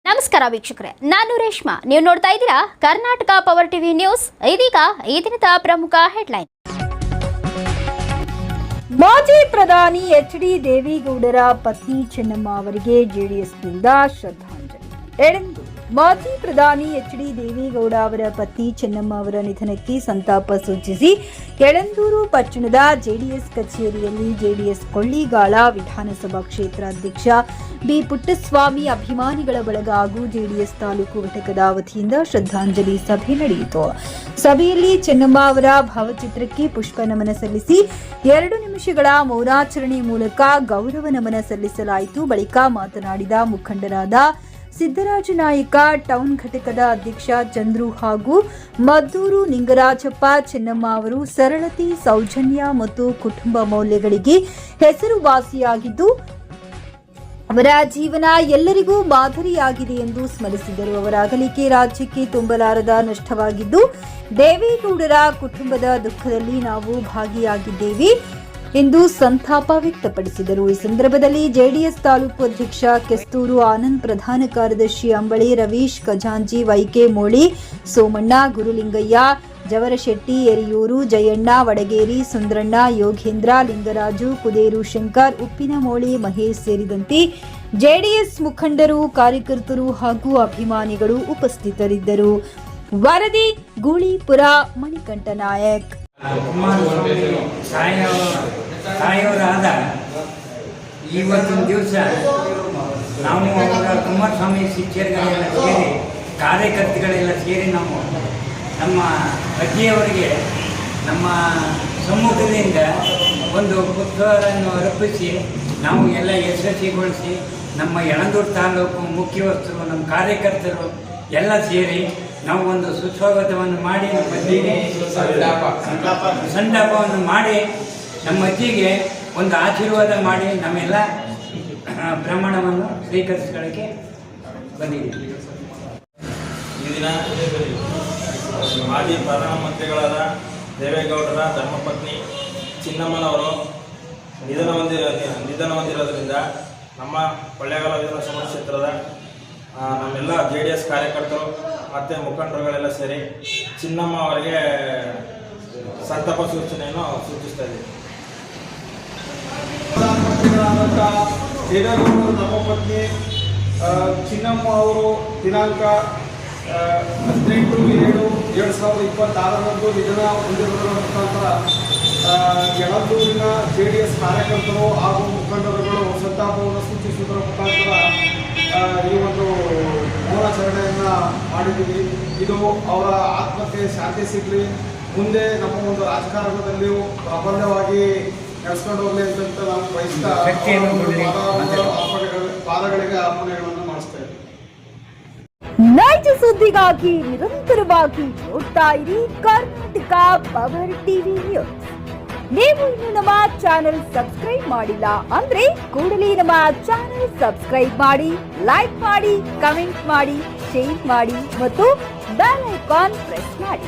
ನಮಸ್ಕಾರ ವೀಕ್ಷಕರೇ, ನಾನು ರೇಷ್ಮಾ. ನೀವು ನೋಡ್ತಾ ಇದ್ದೀರಾ ಕರ್ನಾಟಕ ಪವರ್ ಟಿವಿ ನ್ಯೂಸ್. ಇದೀಗ ಈ ದಿನದ ಪ್ರಮುಖ ಹೆಡ್ಲೈನ್. ಮಾಜಿ ಪ್ರಧಾನಿ ಎಚ್.ಡಿ. ದೇವೇಗೌಡರ ಪತ್ನಿ ಚೆನ್ನಮ್ಮ ಅವರಿಗೆ ಜೆಡಿಎಸ್ನಿಂದ ಶ್ರದ್ಧಾಂಜಲಿ. ಎಳೆಂದು ಮಾಜಿ ಪ್ರಧಾನಿ ಎಚ್.ಡಿ. ದೇವೇಗೌಡ ಅವರ ಪತ್ನಿ ಚೆನ್ನಮ್ಮ ಅವರ ನಿಧನಕ್ಕೆ ಸಂತಾಪ ಸೂಚಿಸಿ ಯಳಂದೂರು ಪಟ್ಟಣದ ಜೆಡಿಎಸ್ ಕಚೇರಿಯಲ್ಲಿ ಜೆಡಿಎಸ್ ಕೊಳ್ಳಿಗಾಲ ವಿಧಾನಸಭಾ ಕ್ಷೇತ್ರ ಅಧ್ಯಕ್ಷ ಬಿ ಪುಟ್ಟಸ್ವಾಮಿ ಅಭಿಮಾನಿಗಳ ಬಳಗ ಹಾಗೂ ಜೆಡಿಎಸ್ ತಾಲೂಕು ಘಟಕದ ವತಿಯಿಂದ ಶ್ರದ್ಧಾಂಜಲಿ ಸಭೆ ನಡೆಯಿತು. ಸಭೆಯಲ್ಲಿ ಚೆನ್ನಮ್ಮ ಅವರ ಭಾವಚಿತ್ರಕ್ಕೆ ಪುಷ್ಪ ನಮನ ಸಲ್ಲಿಸಿ 2 ನಿಮಿಷಗಳ ಮೌನಾಚರಣೆ ಮೂಲಕ ಗೌರವ ನಮನ ಸಲ್ಲಿಸಲಾಯಿತು. ಬಳಿಕ ಮಾತನಾಡಿದ ಮುಖಂಡರಾದ ಸಿದ್ದರಾಜ ನಾಯಕ, ಟೌನ್ ಘಟಕದ ಅಧ್ಯಕ್ಷ ಚಂದ್ರು ಹಾಗೂ ಮದ್ದೂರು ನಿಂಗರಾಜಪ್ಪ, ಚೆನ್ನಮ್ಮ ಅವರು ಸರಳತೆ, ಸೌಜನ್ಯ ಮತ್ತು ಕುಟುಂಬ ಮೌಲ್ಯಗಳಿಗೆ ಹೆಸರುವಾಸಿಯಾಗಿದ್ದು ಅವರ ಜೀವನ ಎಲ್ಲರಿಗೂ ಮಾದರಿಯಾಗಿದೆ ಎಂದು ಸ್ಮರಿಸಿದರು. ಅವರ ಅಗಲಿಕೆ ರಾಜ್ಯಕ್ಕೆ ತುಂಬಲಾರದ ನಷ್ಟವಾಗಿದ್ದು ದೇವೇಗೌಡರ ಕುಟುಂಬದ ದುಃಖದಲ್ಲಿ ನಾವು ಭಾಗಿಯಾಗಿದ್ದೇವೆ ಎಂದು ಸಂತಾಪ ವ್ಯಕ್ತಪಡಿಸಿದರು. ಈ ಸಂದರ್ಭದಲ್ಲಿ ಜೆಡಿಎಸ್ ತಾಲೂಕು ಅಧ್ಯಕ್ಷ ಕೆಸ್ತೂರು ಆನಂದ್, ಪ್ರಧಾನ ಕಾರ್ಯದರ್ಶಿ ಅಂಬಳಿ ರವೀಶ್, ಖಜಾಂಚಿ ವೈಕೆ ಮೋಳಿ, ಸೋಮಣ್ಣ, ಗುರುಲಿಂಗಯ್ಯ, ಜವರಶೆಟ್ಟಿ, ಎರಿಯೂರು, ಜಯಣ್ಣ, ವಡಗೇರಿ, ಸುಂದರಣ್ಣ, ಯೋಗೇಂದ್ರ, ಲಿಂಗರಾಜು, ಕುದೇರು ಶಂಕರ್, ಉಪ್ಪಿನಮೋಳಿ ಮಹೇಶ್ ಸೇರಿದಂತೆ ಜೆಡಿಎಸ್ ಮುಖಂಡರು, ಕಾರ್ಯಕರ್ತರು ಹಾಗೂ ಅಭಿಮಾನಿಗಳು ಉಪಸ್ಥಿತರಿದ್ದರು. ವರದಿ ಗೂಳಿಪುರ, ಮಣಿಕಂಠ ನಾಯಕ್. ಸಾಯೋರಾದ ಇವತ್ತಿನ ದಿವಸ ನಾವು ಅವರ ಕುಮಾರಸ್ವಾಮಿ ಶಿಷ್ಯರುಗಳೆಲ್ಲ ಸೇರಿ, ಕಾರ್ಯಕರ್ತಗಳೆಲ್ಲ ಸೇರಿ ನಾವು ನಮ್ಮ ಅಜ್ಜಿಯವರಿಗೆ ನಮ್ಮ ಸಮ್ಮುಖದಿಂದ ಒಂದು ಪುಸ್ತಕವನ್ನು ಅರ್ಪಿಸಿ ನಾವು ಎಲ್ಲ ಯಶಸ್ವಿಗೊಳಿಸಿ ನಮ್ಮ ಯಳಂದೂರು ತಾಲೂಕು ಮುಖ್ಯಸ್ಥರು, ನಮ್ಮ ಕಾರ್ಯಕರ್ತರು ಎಲ್ಲ ಸೇರಿ ನಾವು ಒಂದು ಸುಸ್ವಾಗತವನ್ನು ಮಾಡಿ ನಮ್ಮ ಅಜ್ಜಿಗೆ ಸಂತಾಪವನ್ನು ಮಾಡಿ ನಮ್ಮ ಅಜ್ಜಿಗೆ ಒಂದು ಆಶೀರ್ವಾದ ಮಾಡಿ ನಮ್ಮೆಲ್ಲ ಪ್ರಮಾಣವನ್ನು ಸ್ವೀಕರಿಸಿಕೊಳ್ಳಕ್ಕೆ ಬಂದಿದ್ದೀವಿ. ಈ ದಿನ ಮಾಜಿ ಪ್ರಧಾನಮಂತ್ರಿಗಳಾದ ದೇವೇಗೌಡರ ಧರ್ಮಪತ್ನಿ ಚಿನ್ನಮ್ಮನವರು ನಿಧನ ಹೊಂದಿರೋದ್ರಿಂದ ನಮ್ಮ ಕೊಳ್ಳೇಗಾಲ ವಿಧಾನಸಭಾ ಕ್ಷೇತ್ರದ ನಮ್ಮೆಲ್ಲ ಜೆಡಿಎಸ್ ಕಾರ್ಯಕರ್ತರು ಮತ್ತು ಮುಖಂಡರುಗಳೆಲ್ಲ ಸೇರಿ ಚಿನ್ನಮ್ಮ ಅವರಿಗೆ ಸಂತಾಪ ಸೂಚನೆಯನ್ನು ಸೂಚಿಸ್ತಾ ಇದ್ದೀವಿ. ಪ್ರಧಾನಮಂತ್ರಿಗಳಾದಂಥ ದೇವೇಗೌಡರ ಧರ್ಮಪತ್ನಿ ಚಿನ್ನಮ್ಮ ಅವರು ದಿನಾಂಕ 18/7/2026 ನಿಧನ ಹೊಂದಿರುವುದರ ಮುಖಾಂತರ ಯಳಂದೂರಿನ ಜೆಡಿಎಸ್ ಕಾರ್ಯಕರ್ತರು ಹಾಗೂ ಮುಖಂಡರುಗಳು ಸಂತಾಪವನ್ನು ಸೂಚಿಸುವುದರ ಮುಖಾಂತರ ಈ ಒಂದು ಮೌನಾಚರಣೆಯನ್ನು ಮಾಡಿದ್ದೀವಿ. ಇದು ಅವರ ಆತ್ಮಕ್ಕೆ ಶಾಂತಿ ಸಿಗಲಿ, ಮುಂದೆ ನಮ್ಮ ಒಂದು ರಾಜಕಾರಣದಲ್ಲಿಯೂ ಪ್ರಬಲವಾಗಿ ನಡೆಸ್ಕೊಂಡು ಹೋಗಲಿ ಅಂತ ನಾವು ಬಯಸ್ತಾ ಪಾದಗಳಿಗೆ ಅರ್ಪಣೆಗಳನ್ನು ಮಾಡಿಸ್ತಾ ಇದ್ದೀವಿ. ನೈಜ ಸುದ್ದಿಗಾಗಿ ನಿರಂತರವಾಗಿ ನೋಡ್ತಾ ಇರಿ ಕರ್ನಾಟಕ ಪವರ್ ಟಿವಿ ನ್ಯೂಸ್. ನೀವು ಇನ್ನು ನಮ್ಮ ಚಾನೆಲ್ ಸಬ್ಸ್ಕ್ರೈಬ್ ಮಾಡಿಲ್ಲ ಅಂದ್ರೆ ಕೂಡಲೇ ನಮ್ಮ ಚಾನೆಲ್ ಸಬ್ಸ್ಕ್ರೈಬ್ ಮಾಡಿ, ಲೈಕ್ ಮಾಡಿ, ಕಮೆಂಟ್ ಮಾಡಿ, ಶೇರ್ ಮಾಡಿ ಮತ್ತು ಬೆಲ್ ಐಕಾನ್ ಪ್ರೆಸ್ ಮಾಡಿ.